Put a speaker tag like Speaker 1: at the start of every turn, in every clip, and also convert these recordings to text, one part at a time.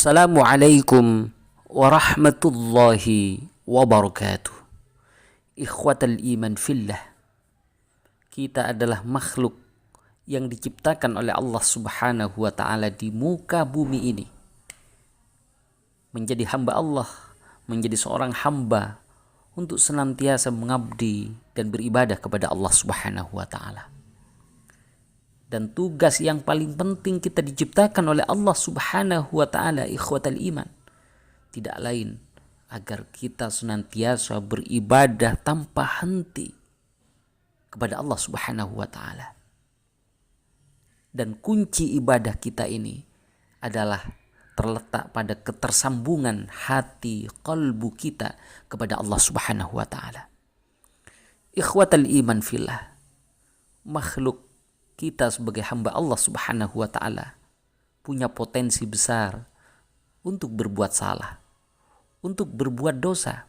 Speaker 1: Assalamualaikum warahmatullahi wabarakatuh. Ikhwatal iman fillah, kita adalah makhluk yang diciptakan oleh Allah Subhanahu wa ta'ala di muka bumi ini. Menjadi hamba Allah, menjadi seorang hamba untuk senantiasa mengabdi dan beribadah kepada Allah Subhanahu wa ta'ala. Dan tugas yang paling penting kita diciptakan oleh Allah Subhanahu wa ta'ala, ikhwatal iman, tidak lain agar kita senantiasa beribadah tanpa henti kepada Allah Subhanahu wa ta'ala. Dan kunci ibadah kita ini adalah terletak pada ketersambungan hati, qalbu kita kepada Allah Subhanahu wa ta'ala. Ikhwatal iman fillah, makhluk kita sebagai hamba Allah Subhanahu wa ta'ala punya potensi besar untuk berbuat salah, untuk berbuat dosa.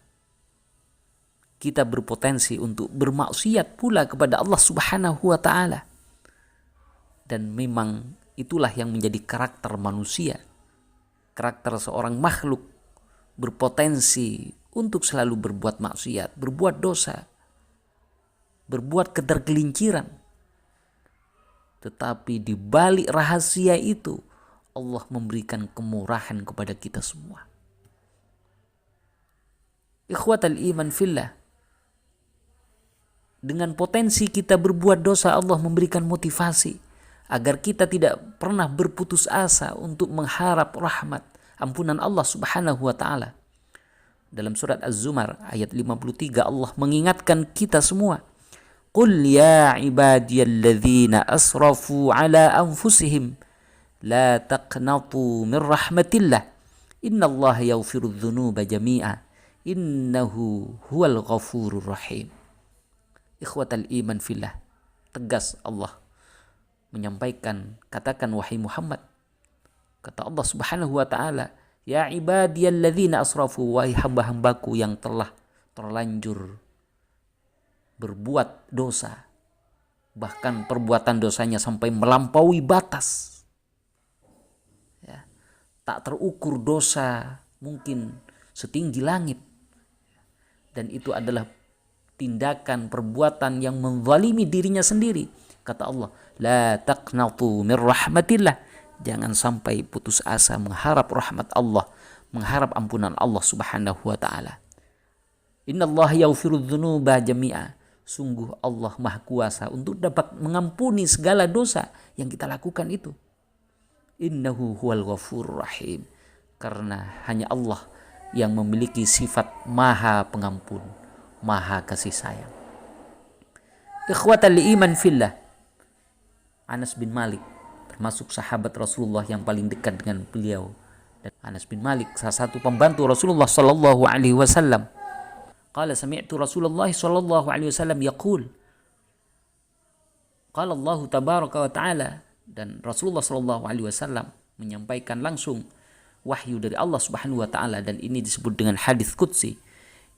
Speaker 1: Kita berpotensi untuk bermaksiat pula kepada Allah Subhanahu wa ta'ala. Dan memang itulah yang menjadi karakter manusia. Karakter seorang makhluk berpotensi untuk selalu berbuat maksiat, berbuat dosa, berbuat ketergelinciran. Tetapi di balik rahasia itu, Allah memberikan kemurahan kepada kita semua. Ikhwatal iman fillah, dengan potensi kita berbuat dosa, Allah memberikan motivasi agar kita tidak pernah berputus asa untuk mengharap rahmat, ampunan Allah Subhanahu wa ta'ala. Dalam surat Az-Zumar ayat 53, Allah mengingatkan kita semua, Qul ya ibadiyalladzina asrafu ala anfusihim la taqnatu min rahmatillah innallaha yaghfirudz dzunuba jami'a innahu huwal ghafurur rahim. Ikhwatal iman fillah, tegas Allah menyampaikan, katakan wahai Muhammad, kata Allah Subhanahu wa ta'ala, ya ibadiyalladzina asrafu, wahai hamba-hambaku yang telah terlanjur berbuat dosa, bahkan perbuatan dosanya sampai melampaui batas, ya, tak terukur dosa, mungkin setinggi langit, dan itu adalah tindakan perbuatan yang menzalimi dirinya sendiri. Kata Allah, la taqnatu min rahmatillah, jangan sampai putus asa mengharap rahmat Allah, mengharap ampunan Allah Subhanahu wa ta'ala. Innallaha yaghfirudz dzunuba jami'a, sungguh Allah Maha Kuasa untuk dapat mengampuni segala dosa yang kita lakukan itu. Innahu huwal ghafurur rahim, karena hanya Allah yang memiliki sifat Maha Pengampun, Maha Kasih Sayang. Ikhwatal iman fillah, Anas bin Malik termasuk sahabat Rasulullah yang paling dekat dengan beliau. Dan Anas bin Malik salah satu pembantu Rasulullah sallallahu alaihi wasallam. Qala sami'tu Rasulullah sallallahu alaihi wasallam yaqul, qala Allah tabaraka wa ta'ala, dan Rasulullah sallallahu alaihi wasallam menyampaikan langsung wahyu dari Allah Subhanahu wa ta'ala, dan ini disebut dengan hadis qudsi.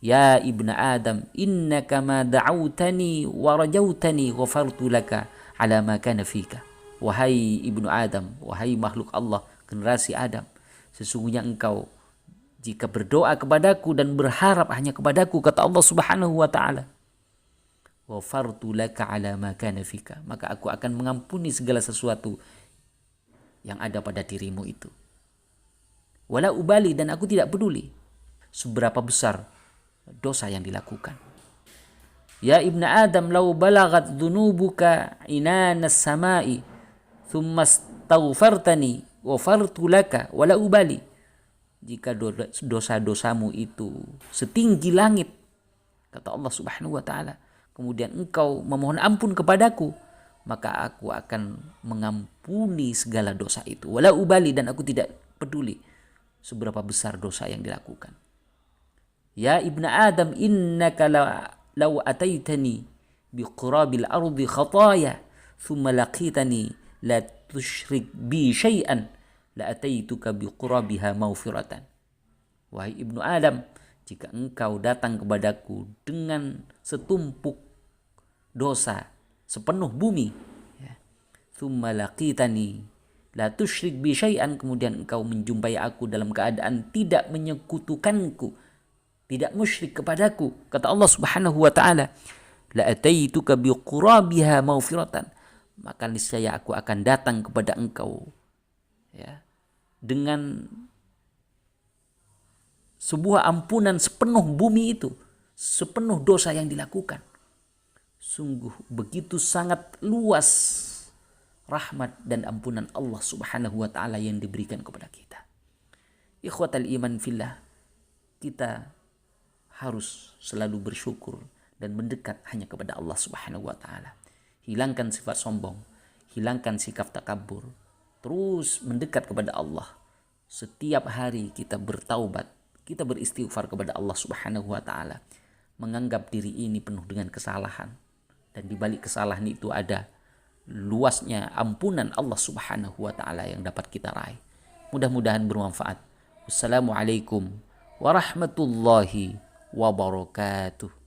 Speaker 1: Ya ibna Adam, innaka ma da'awtani wa rajautani ghafartu laka ala ma kana fika. Wahai ibnu Adam, wahai makhluk Allah, generasi Adam, sesungguhnya engkau jika berdoa kepadaku dan berharap hanya kepadaku, kata Allah Subhanahu wa ta'ala, ghafartu laka ala ma kana fika, maka aku akan mengampuni segala sesuatu yang ada pada dirimu itu. Wala ubali, dan aku tidak peduli seberapa besar dosa yang dilakukan. Ya ibna Adam, law balagat dhunubuka inanas samai thumma astaghfartani ghafartu laka wala ubali. Jika dosa-dosamu itu setinggi langit, kata Allah Subhanahu wa ta'ala, kemudian engkau memohon ampun kepadaku, maka aku akan mengampuni segala dosa itu. Wala ubali, dan aku tidak peduli seberapa besar dosa yang dilakukan. Ya ibna Adam, innaka law ataitani biqurabil ardi khataya thumma laqitani la tusyrik bi syai'an la ataituka biqurabiha maghfiratan. Wahai ibnu Adam, jika engkau datang kepadaku dengan setumpuk dosa sepenuh bumi, thumma laqitani La tusyrik bi syai'an, kemudian engkau menjumpai aku dalam keadaan tidak menyekutukanku, tidak musyrik kepadaku. Kata Allah Subhanahu wa taala, la ataituka bi qurabiha maghfiratan, maka niscaya aku akan datang kepada engkau, ya, dengan sebuah ampunan sepenuh bumi itu, sepenuh dosa yang dilakukan. Sungguh begitu sangat luas rahmat dan ampunan Allah Subhanahu wa taala yang diberikan kepada kita. Ikhwatal iman fillah, kita harus selalu bersyukur dan mendekat hanya kepada Allah Subhanahu wa taala. Hilangkan sifat sombong, hilangkan sikap takabur, terus mendekat kepada Allah. Setiap hari kita bertaubat, kita beristighfar kepada Allah Subhanahu wa taala, menganggap diri ini penuh dengan kesalahan, dan di balik kesalahan itu ada luasnya ampunan Allah Subhanahu wa taala yang dapat kita raih. Mudah-mudahan bermanfaat. Wassalamualaikum warahmatullahi wabarakatuh.